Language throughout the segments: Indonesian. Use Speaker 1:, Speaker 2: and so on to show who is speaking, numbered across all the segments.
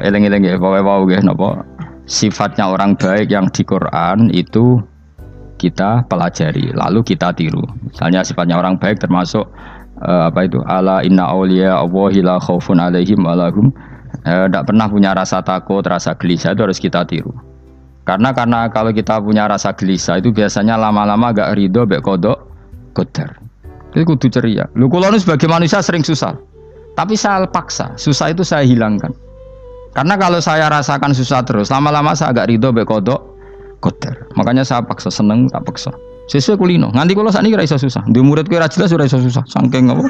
Speaker 1: Eleng-eleng ya, pokoknya nggih napa sifatnya orang baik yang di Quran itu kita pelajari, lalu kita tiru. Misalnya sifatnya orang baik termasuk apa itu? Ala inna auliya Allahi la khaufun alaihim wa lahum tidak pernah punya rasa takut, rasa gelisah, itu harus kita tiru. Karena kalau kita punya rasa gelisah itu biasanya lama-lama agak ridho mbek kodok qadar. Itu kudu ceria. Lu kula nu sebagai manusia sering susah. Tapi saya paksa, susah itu saya hilangkan. Karena kalau saya rasakan susah terus, lama-lama saya agak ridho mbek kodok qadar. Makanya saya paksa, seneng tak paksa. Sesuai kulino. Nganti kula sakniki ra iso susah. Di murid kowe ra jelas ora iso susah. Saking apa?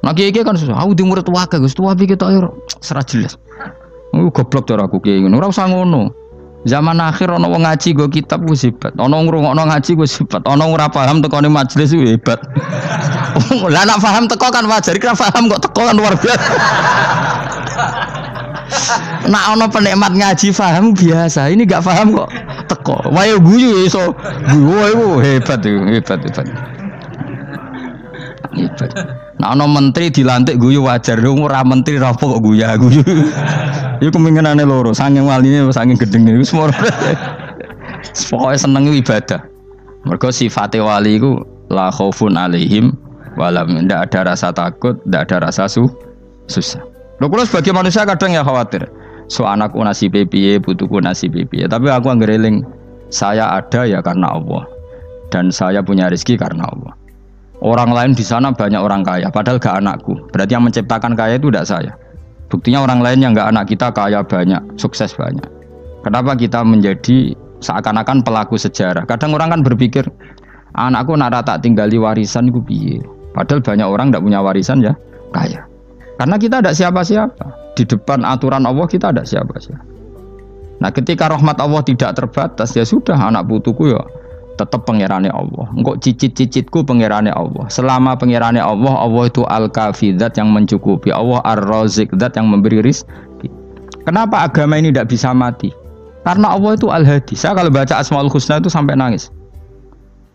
Speaker 1: Nah kiai kan susah. Aku di murid wae Gus, tuwa iki ketok ora ora jelas. Goblok cara aku kiai ngono. Ora usah ngono. Zaman akhir ana wong ngaji go kitab wis hebat. Ana ngrungokno ngaji wis hebat. Ana ora paham tekone majelis wis hebat. Lah nek paham teko kan wajar, kira paham kok teko kan luar biasa. Nak ono penikmat ngaji paham biasa, ini gak paham kok teko. Wae guyu iso. Guyu hebat itu, hebat. Nak ono menteri dilantik guyu wajar, ora menteri ra kok guyu. Iku kemungkinane loro, saking waline saking gedenge wis moro. Pokoke seneng ibadah. Mergo sifate wali iku la khaufun alaihim walam, ndak ada rasa takut, ndak ada rasa susah. Lho kula sebagai manusia kadang ya khawatir. So anakku nasibe piye, putuku nasibe piye. Tapi aku anggere eling, saya ada ya karena Allah. Dan saya punya rezeki karena Allah. Orang lain di sana banyak orang kaya, padahal gak anakku. Berarti yang menciptakan kaya itu tidak saya. Buktinya orang lain yang gak anak kita kaya banyak, sukses banyak. Kenapa kita menjadi seakan-akan pelaku sejarah? Kadang orang kan berpikir, anakku nak tak tinggali warisan ku piye. Padahal banyak orang tidak punya warisan ya kaya. Karena kita tidak siapa-siapa. Di depan aturan Allah kita tidak siapa-siapa. Nah ketika rahmat Allah tidak terbatas, ya sudah anak putuku ya tetap pangerane Allah. Engkau cicit-cicitku pangerane Allah. Selama pangerane Allah, Allah itu al-kafi, zat yang mencukupi. Allah ar-razik, zat yang memberi rizki. Kenapa agama ini tidak bisa mati? Karena Allah itu al-hadi. Saya kalau baca Asmaul Husna itu sampai nangis.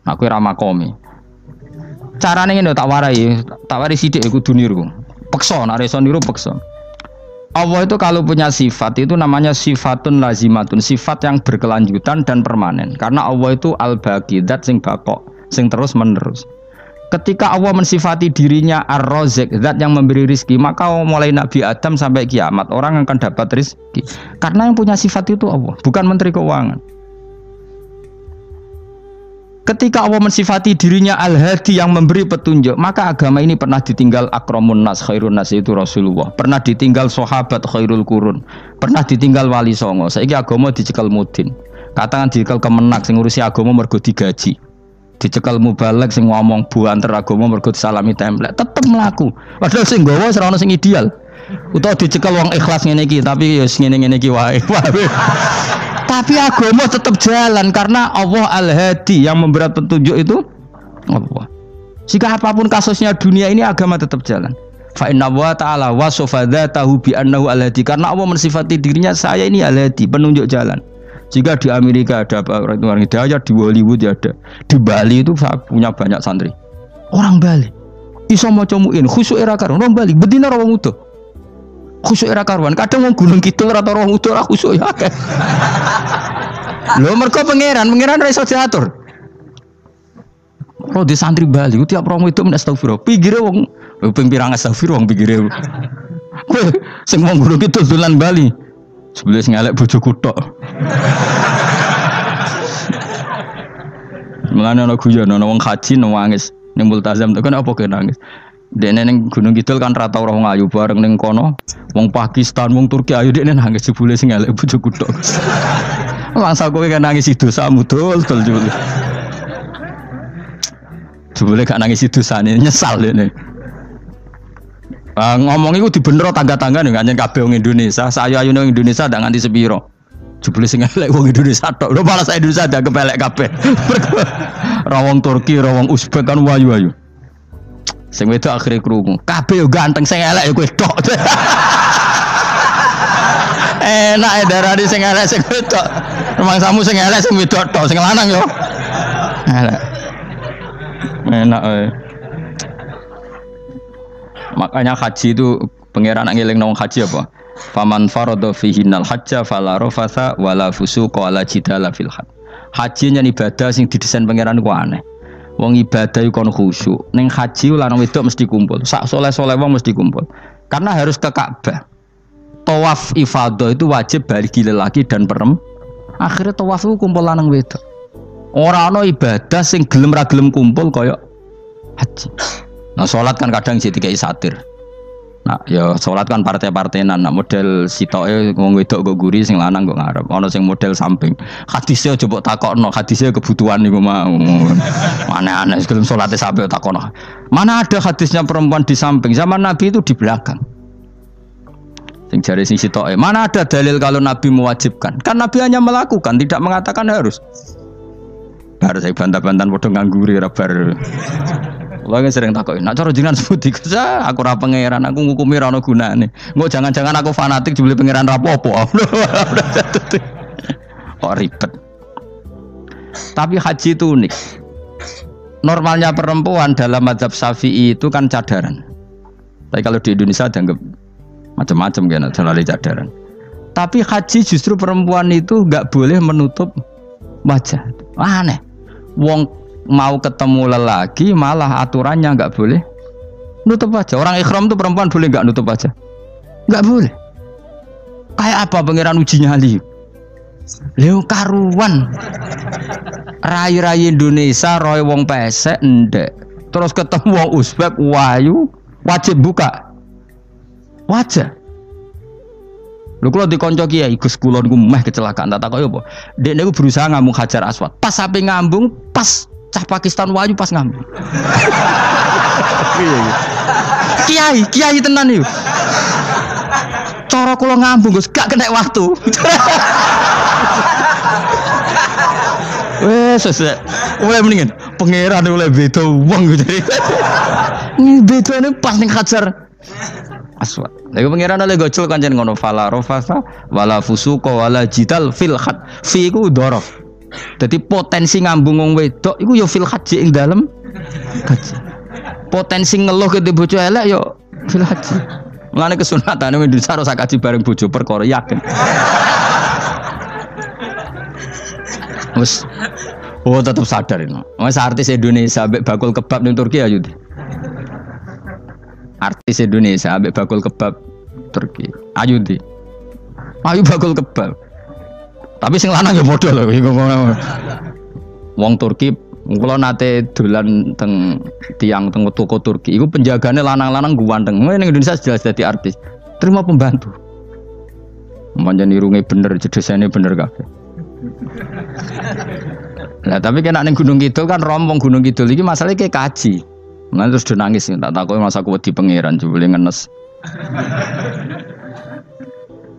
Speaker 1: Aku ramakomi. Caranya ini tak warai sidik aku duniru. Pekso, nareson niru pekso. Allah itu kalau punya sifat itu namanya sifatun lazimatun, sifat yang berkelanjutan dan permanen. Karena Allah itu al-baqi, zat sing bakok, sing terus menerus. Ketika Allah mensifati dirinya ar-razik, zat yang memberi rizki, maka mulai Nabi Adam sampai kiamat orang akan dapat rizki. Karena yang punya sifat itu Allah, bukan Menteri Keuangan. Ketika Allah mensifati dirinya al-hadi yang memberi petunjuk, maka agama ini pernah ditinggal akramun nas, khairun nas itu Rasulullah. Pernah ditinggal sahabat khairul qurun. Pernah ditinggal wali songo. Saiki agama dicekel mudin. Katakan dicekel kemenak sing ngurusi agama mergo digaji. Dicekel mubalek sing ngomong buanter agama mergo disalami template. Tetep mlaku. Padahal sing nggawa ora ono sing ideal. Utawa dicekel wong ikhlas ngene iki, tapi ya ngene-ngene iki wae. Tapi agama tetap jalan karena Allah al-hadi yang memberi petunjuk itu Allah. Jika apapun kasusnya dunia ini agama tetap jalan. Fa inna wa ta'ala wasafa dzatahu bi annahu al-hadi, karena Allah mensifati dirinya saya ini al-hadi, penunjuk jalan. Jika di Amerika ada orang hidayah, di Hollywood ada, di Bali itu saya punya banyak santri. Orang Bali iso maca muin khusyuk era karo orang Bali bedina wong utuh. Khusyuk era karuan, kadang wong Gunung Kidul rata roh utuh ora khusyuk ya akeh. Lho mergo pangeran ra iso diatur. Kalau di santri Bali tiap romo itu astagfirullah. Pinggire wong ping pirang astagfirullah wong pinggire. Sing wong Gunung Kidul dolan Bali. Sebelum sing elek bojoku tok. Mulane ana guyon ana wong haji nangis ning multazam tekan apa ke nangis. Dene ning Gunung Kidul kan rata ora wong ayu bareng ning kono. Wong Pakistan, wong Turki ayu dekne nangis jebule sing elek bojoku tok. Langsung kowe kan nangis dosamu dol jebule. Jebule gak nangis dosane nyesal dekne. Ngomong iku dibenero tangga-tangga nek nyen kabeh wong Indonesia, sayu-ayu nang Indonesia ndak nganti sepiro. Jebule sing elek wong Indonesia tok. Lho malah Indonesia ndak kepelek kabeh. Ra wong Turki, ra wong Uzbek kan wayu-ayu. Sing wedok akhire krungu. Kabeh yo ganteng, sing elek yo kowe tok. Enak e darani sing elek sing wedok. Rumangsamu sing elek sing wedok tok, sing lanang yo. Elek. Enak e. Makanya haji itu pangeran ngeling nang haji apa? Faman farada fihinnal hajja fala rafatha wala fusuqa wala jidala fil hajj. Haji yen ibadah sing didesain pangeran ku aneh. Wong ibadah iku kon khusyuk. Ning haji lanang wedok mesti kumpul. Sak soleh-soleh wong mesti kumpul. Karena harus ke Ka'bah. Tawaf ifadah itu wajib bagi lelaki dan perempuan. Akhirnya tawaf itu kumpul lanang wedok. Ora ana ibadah sing gelem ra gelem kumpul kaya haji. Nah salat kan kadang jadi dikai satir. Nah ya salat kan partai-partainan. Nah model sitoke wong wedok kok guri sing lanang kok ngarep. Ana sing model samping. Hadise aja mbok takokno, hadise kebutuhan niku mau. Aneh-aneh gelem salate sampe takokno. Mana ada hadisnya perempuan di samping? Zaman Nabi itu di belakang. Sing jare sing sitoke. Mana ada dalil kalau Nabi mewajibkan? Kan Nabi hanya melakukan, tidak mengatakan harus. Baru saya bantah-bantahan padha ngangguri ra bar. Kula kan sering takoki, "Nek cara jenengan sepundi?" Aku ora pangeran, aku ngukumi ra ono gunane. Engko jangan-jangan aku fanatik jebule pangeran ra apa-apa. Kok ribet. Tapi haji itu unik. Normalnya perempuan dalam mazhab Syafi'i itu kan cadaran. Tapi kalau di Indonesia dianggap macam-macam kan, terlalu cadaran. Tapi haji justru perempuan itu nggak boleh menutup wajah. Aneh. Wong mau ketemu lelaki malah aturannya nggak boleh nutup wajah. Orang ikhram tuh perempuan boleh nggak nutup wajah? Nggak boleh. Kayak apa pangeran uji nyali? Leo karuan. Rai-rai Indonesia roy wong pesek ndek. Terus ketemu wong Uzbek wayu wajib buka wajah. Lho kula dikonco kiai Gus kula niku meh kecelakaan tak takoki apa. Dek niku berusaha ngambung Hajar Aswad. Pas sampe ngambung, pas cah Pakistan wayu pas ngambung. Kiai tenan niku. Cara kula ngambung Gus gak kena waktu. Wes oleh mendingan pangeran oleh beda wong gitu. Ini bedane pas ning Hajar Aswad. Lagi pangeran oleh gocul kancen ngono fala rafasa wala fusuqa wala jidal fil had. Fi iku dhorof. Dadi potensi ngambung wong wedok iku ya fil haji ing dalem haji. Potensi ngeluh ke bojo elek ya fil haji. Mulane kesunatane Indonesia ora kaji bareng bojo perkara yakin. Wes tetap sadar ini. Mas artis Indonesia ambek bakul kebab ning Turki ayo. Artis Indonesia ambek bakul kebab Turki. Ayo di. Ayo bakul kebab. Tapi sing lanang ya modal lho. Wong Turki, kula nate dolan teng tiang teng toko Turki. Iku penjagane lanang-lanang guanteng. Ning Indonesia jelas dadi artis. Terima pembantu. Manjan irunge bener, jedesane bener kabeh. Nah tapi kena ning Gunung Kidul kan rombong Gunung Kidul iki masalahnya kayak kaji. Nah terus do nangis tak takoki masa aku wedi pangeran jebule ngenes.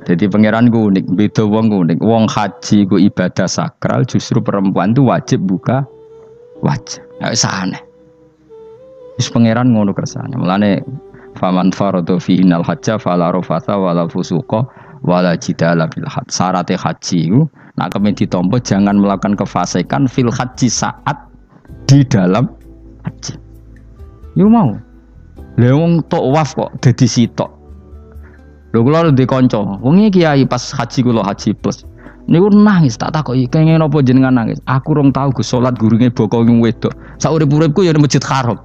Speaker 1: Jadi pangeran ku unik, beda wong unik. Wong haji ku ibadah sakral, justru perempuan itu wajib buka wajah. Ya wis aneh. Wis pangeran ngono kersane. Mulane faman farada fi innal hajja fala rafatha wala fusuqa wala jidala fil hajj. Syarat haji ku nak kemen ditampa jangan melakukan kefasikan fil haji saat di dalam haji. Yo mau. Lha wong tawaf kok dadi sitok. Lho kula ndek kanca, wong iki kiai pas haji kula haji plus. Niku nangis tak takoki, kenging napa jenengan nangis? Aku rong tau Gus salat gurunge boko wedok. Sak urip-uripku ya Masjid Haram.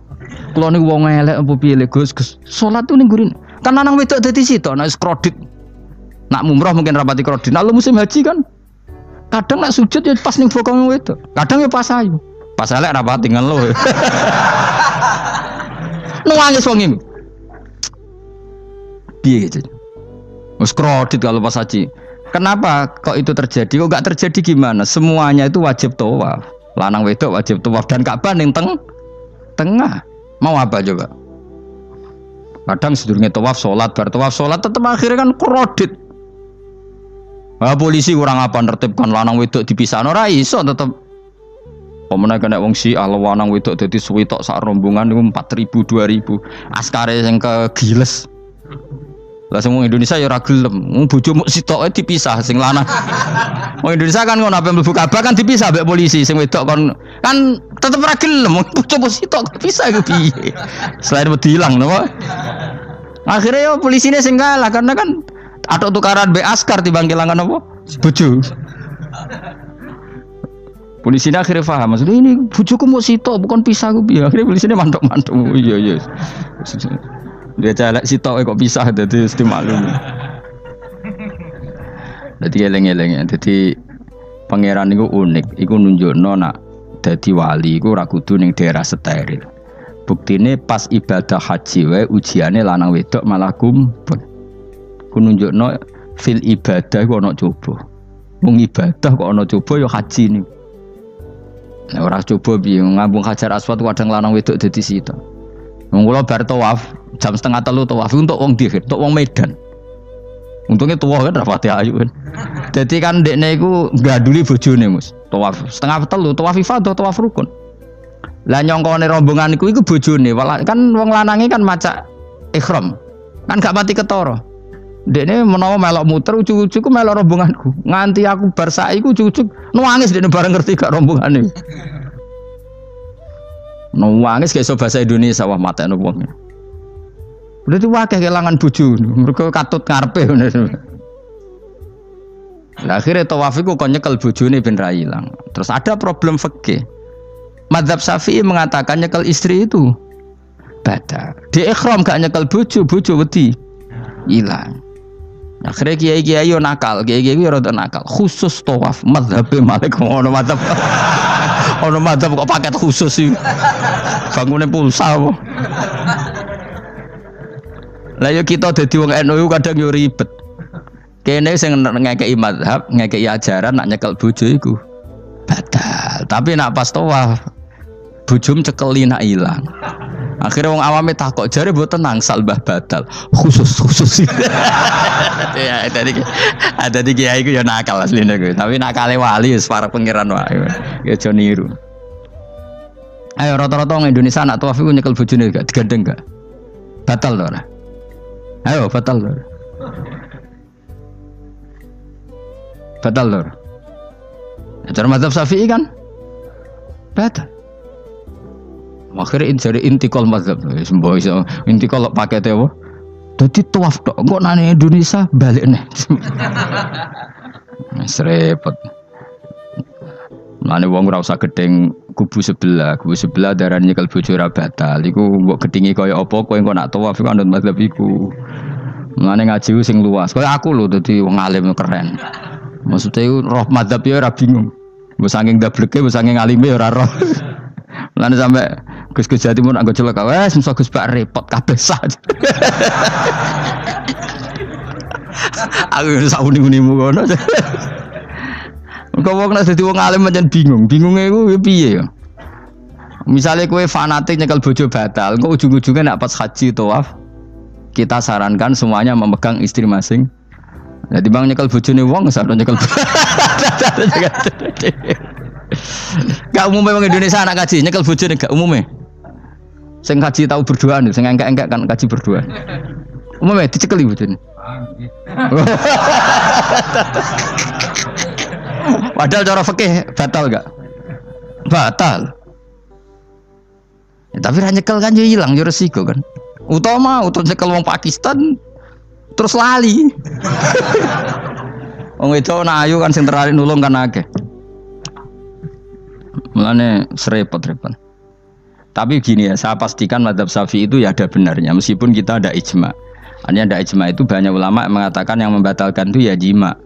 Speaker 1: Kula niku wong elek apa piye le Gus? Salat tuh ning gurine. Kan lanang wedok dadi sitok nek kredit. Nak mumrah mungkin rapati kredit. Nak musim haji kan kadang nak sujud ya pas ning boko wedok. Kadang ya pas ayu. Pas elek rapati ngeluh. Nangis wong iki. Piye gitu? Wes kredit kalau pas haji. Kenapa kok itu terjadi? Kok enggak terjadi gimana? Semuanya itu wajib tawaf. Lanang wedok wajib tawaf dan Ka'bah ning tengah. Mau apa coba? Kadang sedurunge tawaf salat, bar tawaf salat tetep akhirnya kan kredit. Ah polisi kurang apa nertibkan lanang wedok dipisahno ora iso tetep. Pemene kena wong Syiah lanang wedok dadi suwitok sak rombongan niku 4.000 2.000. Askare sing kegiles. Lah semua Indonesia ya ora gelem. Bojo muk sitoke dipisah sing lanang. Wong Indonesia kan ngono ape mlebu Ka'bah kan dipisah mbek polisi sing wedok kan tetep ora gelem. Bojo muk sitok dipisah iku piye? Selain wedi ilang napa? Akhirnya ya polisine sing kalah karena kan Atau tukaran be askar timbang kelangan apa? Bojo. Polisi ini akhirnya paham, maksudnya ini bojoku mau sitok bukan pisah aku biar. Akhirnya polisi ini mantuk-mantuk. Iya. Dia celek sitok kok pisah, jadi mesti maklum. Jadi eleng-eleng. Jadi pangeran itu unik. Iku nunjukno nak dadi wali iku ora kudu ning daerah steril. Buktine pas ibadah haji wae ujiane lanang wedok malah kumpul. Ku nunjukno fil ibadah ku ana coba. Wong ibadah kok ana coba ya haji niku. Nek ora coba piye ngambung Hajar Aswad kadang lanang wedok dadi sita. Wong kula bar tawaf jam 2:30 tawaf untuk wong dihir, untuk wong Medan. Untungnya tua kan rapati ayu kan. Jadi kan dekne iku gaduli bojone Mus. Tawaf 2:30 tawaf ifadah tawaf rukun. Lah nyongkone rombongan iku bojone, kan wong lanange kan macak ihram. Kan gak mati ketara. Dekne menawa melok muter ujug-ujug ku melok rombonganku. Nganti aku bar saiki ku ujug-ujug nangis dekne bareng ngerti gak rombongane. Nangis gak iso bahasa Indonesia wah matekno wong. Udah tuh wakil kelangan bojo, mereka katut ngarepe. Nah, akhirnya tawaf iku kon nyekel bojone ben ra ilang. Terus ada problem fikih. Madzhab Syafi'i mengatakan nyekel istri itu batal. Di ikhram gak nyekel bojo wedi ilang. Akhirnya kiai-kiai yo nakal, kiai-kiai yo rada nakal. Khusus tawaf madzhab Malik ono madzhab. Ono madzhab kok paket khusus sih. Bangune pulsa apa? Lah yo kita dadi wong NU kadang yo ribet. Kene sing ngekeki mazhab, ngekeki ajaran nak nyekel bojo iku batal. Tapi nak pas tawaf bojom cekeli nak ilang. Akhirnya wong awame takok jare mboten nangsal mbah batal. Khusus. Ya tadi kiai iku yo nakal asline kuwi. Tapi nakale wali wis para pangeran wae. Ya aja niru. Ayo rata-rata wong Indonesia nak tawaf iku nyekel bojone gak digandeng gak? Batal to ora? Ayo batal lor. Batal lor. Cara mazhab Syafi'i kan batal. Akhirnya jadi intikal mazhab. Semboh iso intikal pakete apa? Dadi tawaf tok. Kok nang Indonesia balik nih. Wis repot. Mane wong ora usah gedeng kubu sebelah darane nyekel bojo ora batal. Iku mbok gedhingi kaya apa kowe engko nak tawaf iku anut mazhab iku. Mane ngaji sing luas. Kaya aku lho dadi wong alim keren. Maksudnya roh mazhab ya ora bingung. Mbok saking dableke, mbok saking alime ora roh. Mane sampe Gus-gus Jawa Timur anggo celaka wes mesti Gus Pak repot kabeh sah. Aku sauni-unimu kono. Kau wong nek dadi wong alim pancen bingung. Bingunge iku piye ya? Misale kowe fanatik nyekel bojo batal, engko ujung-ujunge nek pas haji tawaf, kita sarankan semuanya memegang istri masing. Jadi bang nyekel bojone wong sareng nyekel. Gak umumnya wong Indonesia anak kaji nyekel bojone gak umumnya. Sing kaji tahu berduaan, sing engkek-engkek kan kaji berduaan. Umumnya dicekeli bojone. Padahal cara fikih batal gak? Batal. Ya, tapi ra nyekel kan yo ilang yo resiko kan. Utama nyekel wong Pakistan terus lali. Wong wedok nak ayu kan sing tertarik nulung kan akeh. Mulane serepot-repot. Tapi gini ya, saya pastikan mazhab Syafi'i itu ya ada benarnya meskipun kita ada ijma. Hanya ada ijma itu banyak ulama yang mengatakan yang membatalkan itu ya jima.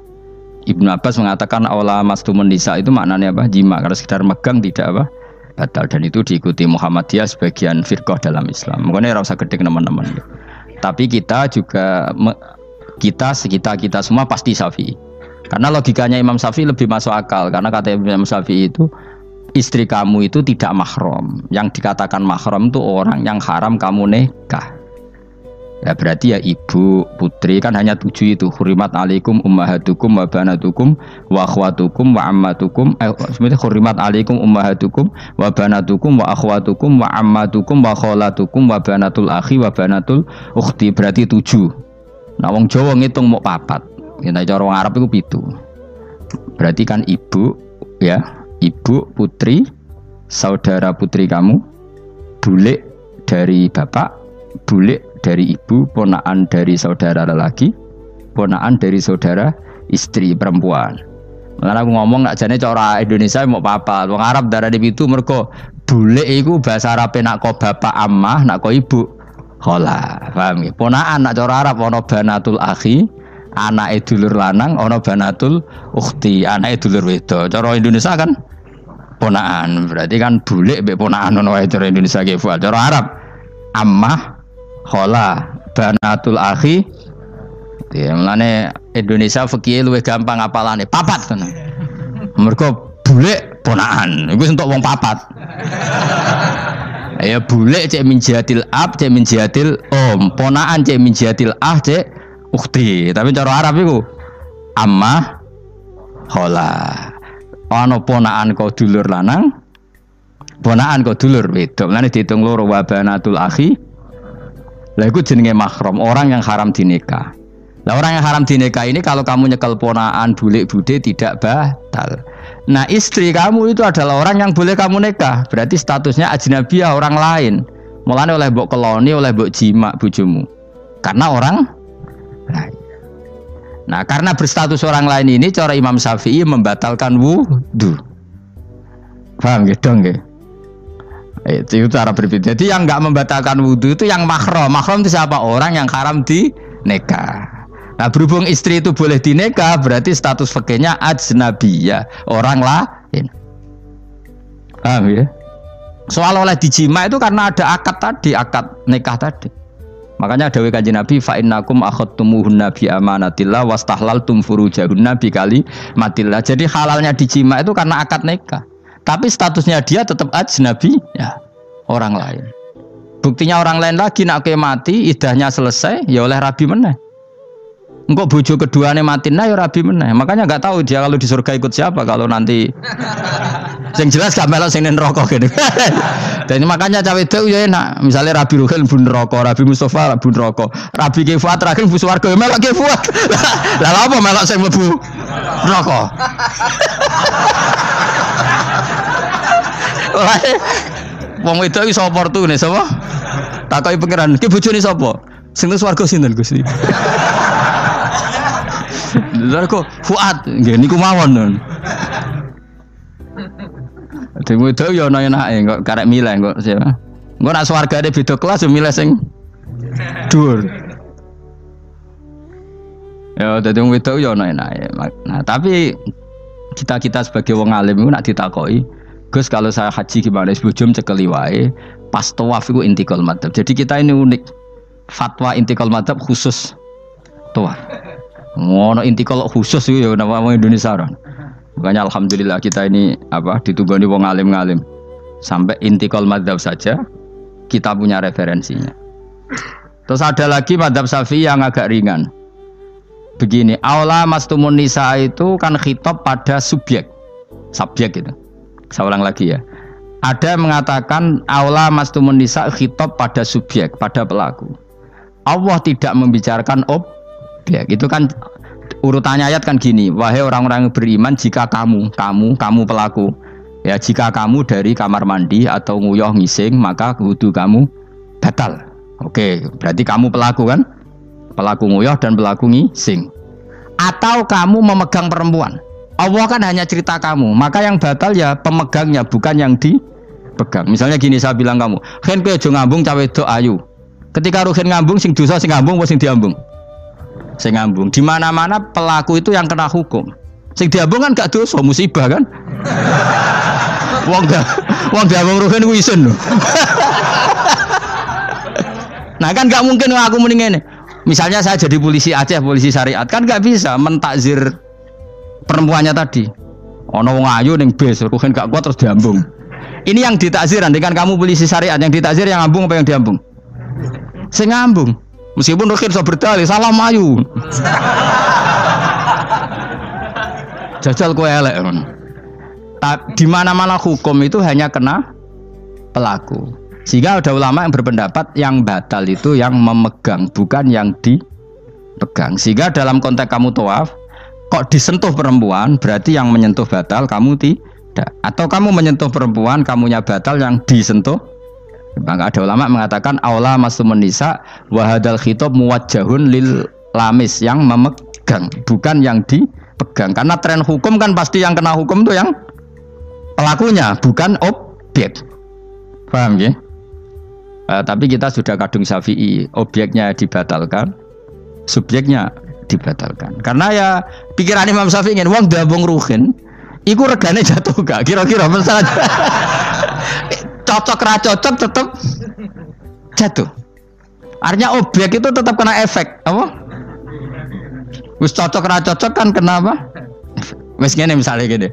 Speaker 1: Ibnu Abbas mengatakan awla mastumun nisa itu maknanya apa? Jima, karena sekedar megang tidak apa? Batal, dan itu diikuti Muhammadiyah sebagian firqah dalam Islam. Makanya ora usah gedhe teman-teman. Tapi kita juga kita semua pasti Syafi'i. Karena logikanya Imam Syafi'i lebih masuk akal karena kata Imam Syafi'i itu istri kamu itu tidak mahram. Yang dikatakan mahram itu orang yang haram kamu nikah. Ya berarti ya ibu, putri kan hanya 7 itu. Hurimat alaikum ummahatukum wa banatukum wa akhwatukum wa ammatukum. Sebenarnya hurimat alaikum ummahatukum wa banatukum wa akhwatukum wa ammatukum wa kholatukum wa banatul akhi wa banatul ukhti. Berarti 7. Nah wong Jawa ngitung mau 4. Kita cara wong Arab itu 7. Berarti kan ibu ya, ibu, putri, saudara putri kamu, bulik dari bapak, bulik dari ibu, ponakan dari saudara lelaki, keponaan dari saudara istri perempuan. Karena aku ngomong nak jane cara Indonesia mau papa, wong Arab darah di itu mergo bule iku bahasa Arab nak ko bapak ammah, nak ko ibu khola. Paham nggih? Ponaan nak cara Arab ana banatul akhi, anake dulur lanang, ana banatul ukhti, anake dulur wedok. Cara Indonesia kan ponaan. Berarti kan bule mbek ponaan ngono wae cara Indonesia ki. Cara Arab ammah, khola, banatul akhi. Ya, mulane Indonesia fikih luwih gampang apalane papat kan. Mergo bule ponaan, iku entuk wong papat. Ya bule cek min jihatil ab, cek min jihatil om, ponaan cek min jihatil ah, cek ukhti. Tapi cara Arab iku ammah khola. Ana ponaan kok dulur lanang, ponaan kok dulur wedok. Mulane diitung loro wa banatul akhi. Lah iku jenenge mahram, orang yang haram dinikah. Nah orang yang haram dinikah ini kalau kamu nyekel ponaan bulik bude tidak batal. Nah istri kamu itu adalah orang yang boleh kamu nikah. Berarti statusnya ajnabiyah, orang lain. Mulane oleh mbok keloni, oleh mbok jima bojomu. Karena orang lain. Nah karena berstatus orang lain ini cara Imam Syafi'i membatalkan wudu. Paham gitu nggih? Itu cara berbeda. Jadi yang enggak membatalkan wudu itu yang mahram. Mahram itu siapa? Orang yang haram dinikah. Nah berhubung istri itu boleh dinikah, berarti status fikihnya ajnabiyah, orang lain. Paham ya? Soal oleh dijima itu karena ada akad tadi, akad nikah tadi. Makanya dawuh Kanjeng Nabi, fa innakum akhadtumuhunna bi amanatillah wastahlaltum furujahunna bi kalimatillah. Jadi halalnya dijima itu karena akad nikah. Tapi statusnya dia tetap ajnabi, ya, orang lain. Buktinya orang lain lagi nak mati, idahnya selesai, ya oleh rabi meneh. Engkau bojo keduanya mati nah ya rabi meneh. Makanya nggak tahu dia kalau di surga ikut siapa kalau nanti. Yang jelas gak melok sing neraka gitu. Dan makanya cawe itu ya enak. Misalnya Rabi Ruhil bun neraka, Rabi Mustafa bun neraka, Rabi Kifuat terakhir bun swarga melok Kifuat. Lah apa melok sing mlebu neraka? Wong wedok iki sapa portune sapa? Takoki pangeran, ki bojone sapa? Sing swarga sinten Gusti? Lha kok Fuad nggih niku mawon non. Dhewe wedok yo ana enake kok karek milih kok siapa. Engko nek swargane beda kelas yo milih sing dhuwur. Ya dadi wong wedok yo ana enake. Nah, tapi kita sebagai wong alim iku nek ditakoki, Gus kalau saya haji gimana? Sebujum cekeli wae, pas tawaf iku intikal madzhab. Jadi kita ini unik. Fatwa intikal madzhab khusus tawaf. Ngono intikal khusus itu ya nama Indonesia orang. Makanya alhamdulillah kita ini ditunggoni wong alim-alim. Sampai intikal madzhab saja kita punya referensinya. Terus ada lagi madzhab Syafi'i yang agak ringan. Begini, aula mastumun nisa itu kan khitab pada subjek gitu. Saya ulang lagi ya. Ada yang mengatakan aula mastumun nisa khitab pada subjek, pada pelaku. Allah tidak membicarakan objek. Itu kan urutannya ayat kan gini, wahai orang-orang yang beriman, jika kamu pelaku, ya jika kamu dari kamar mandi atau nguyuh ngising, maka wudu kamu batal. Oke, berarti kamu pelaku kan? Pelaku nguyuh dan pelaku ngising. Atau kamu memegang perempuan. Allah kan hanya cerita kamu, maka yang batal ya pemegangnya, bukan yang dipegang. Misalnya gini, saya bilang kamu, "Ken kowe aja ngambung cawe wedok ayu." Ketika rugen ngambung, sing dosa sing ngambung apa sing diambung? Sing ngambung. Di mana-mana pelaku itu yang kena hukum. Sing diambung kan gak dosa, musibah kan? Wong diambung rugen ku isin lho. Nah kan gak mungkin aku mending ngene. Misalnya saya jadi polisi Aceh, polisi syariat, kan gak bisa mentakzir perempuannya tadi. Ono wong ayu ning bis, rugen gak kuat terus diambung. Ini yang ditakzir, nanti kan kamu polisi syariat, yang ditakzir yang ngambung apa yang diambung? Sing ngambung. Meskipun Rukin so berdalih, salah mayu. Jajal kowe elek. Di mana-mana hukum itu hanya kena pelaku. Sehingga ada ulama yang berpendapat yang batal itu yang memegang, bukan yang dipegang. Sehingga dalam konteks kamu tawaf, kok disentuh perempuan, berarti yang menyentuh batal, kamu tidak. Atau kamu menyentuh perempuan, kamunya batal, yang disentuh. Maka ada ulama mengatakan aula masumun nisa wa hadzal khitab muwajjahun lil lamis, yang dipegang, bukan yang dipegang. Karena tren hukum kan pasti yang kena hukum itu yang pelakunya, bukan objek. Paham ya? Tapi kita sudah kadung Syafi'i, objeknya dibatalkan, subjeknya dibatalkan. Karena ya pikiran Imam Syafi'i ingin wong dabung ruhin, iku regane jatuh gak? Kira-kira masalah cocok ra cocok tetap jatuh. Artinya objek itu tetap kena efek, apa? Wis cocok ra cocok kan kenapa? Wis ngene misalnya gini.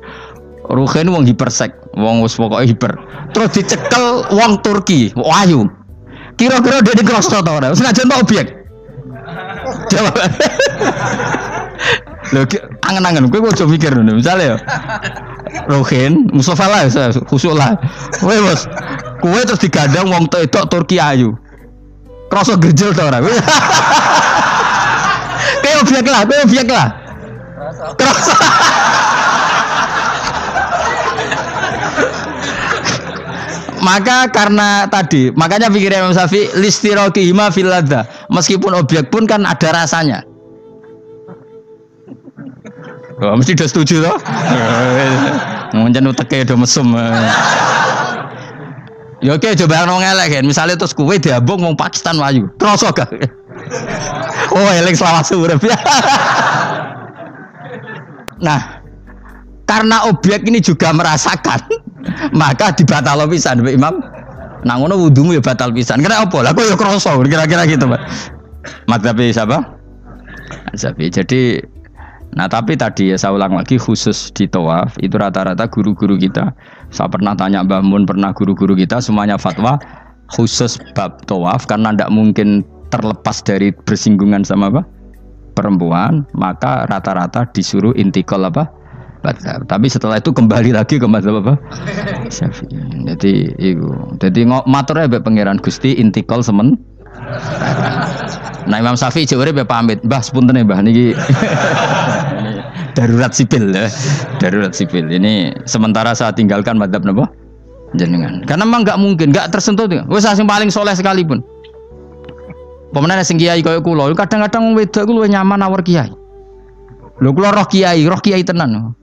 Speaker 1: Ruhin wong hipersek, wong wis pokoke hiper. Terus dicekel wong Turki, ayu. Kira-kira dia dikrosno ta ora? Wis najan objek. Jawab. Lho angen-angen kowe ojo mikir ngono. Misale ya. Ruhin, Mustafa lah, khusuk lah. Kowe bos, kowe terus digandang wong wedok Turki ayu. Kroso gerjel ta ora? Kayak objek lah. Kroso. Maka karena tadi, makanya pikirnya Imam Syafi'i listiraqihima fil ladza. Meskipun objek pun kan ada rasanya. Oh, mesti udah setuju toh? Mungkin uteke udah mesum. Ya oke, coba nang elek kan. Misalnya terus kowe diambung wong Pakistan wayu. Kroso gak? Oh, elek selawat urip. Nah, karena objek ini juga merasakan, maka dibatal pisan Mbak Imam. Nang ngono wudumu ya batal pisan. Kira apa? Lah kok ya kroso kira-kira gitu, Pak. Madzhab siapa? Syafi'i. Jadi nah tapi tadi ya saya ulang lagi khusus di tawaf itu rata-rata guru-guru kita. Saya pernah tanya Mbah Mun, pernah guru-guru kita semuanya fatwa khusus bab tawaf karena tidak mungkin terlepas dari bersinggungan sama apa? Perempuan, maka rata-rata disuruh intikal apa? Madzhab. Tapi setelah itu kembali lagi ke madzhab apa? Syafi'i. Jadi maturnya mbek pangeran Gusti intikal semen. Nah Imam Syafi'i jare mbek pamit, Mbah sepunten Mbah niki. Darurat sipil ya. Darurat sipil. Ini sementara saya tinggalkan madzhab napa? Jenengan. Karena memang enggak mungkin, enggak tersentuh. Wis sing paling soleh sekalipun. Pemenang sing kiai kaya kula, kadang-kadang wong wedok iku luwih nyaman awor kiai. Lho kula roh kiai tenan.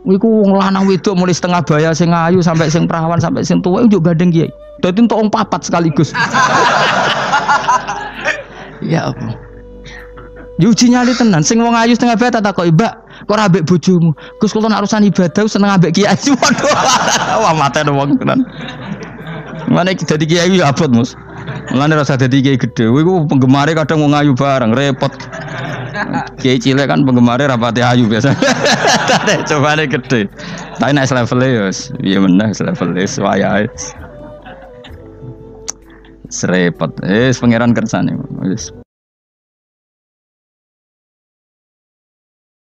Speaker 1: Iku wong lanang wedok mulai setengah baya sing ayu sampai sing perawan sampai sing tuwa iku gandeng kiai. Dadi entuk wong papat sekaligus. Ya apa? Yuji nyali tenan, sing wong ayu setengah baya tak takoki, "Mbak, kok ora ambek bojomu?" Gus kula nek urusan ibadah seneng ambek kiai. Waduh. Wah mate wong tenan. Mane dadi kiai ya abot, Mus. Mulane rasa dadi kiai gedhe. Kowe iku penggemare kadang wong ayu bareng, repot. Kiai cilik kan penggemare rapati ayu biasa. Cobane gede. Tapi nek level ya piye meneh level wayahe. Serepot. Pangeran kersane. Wis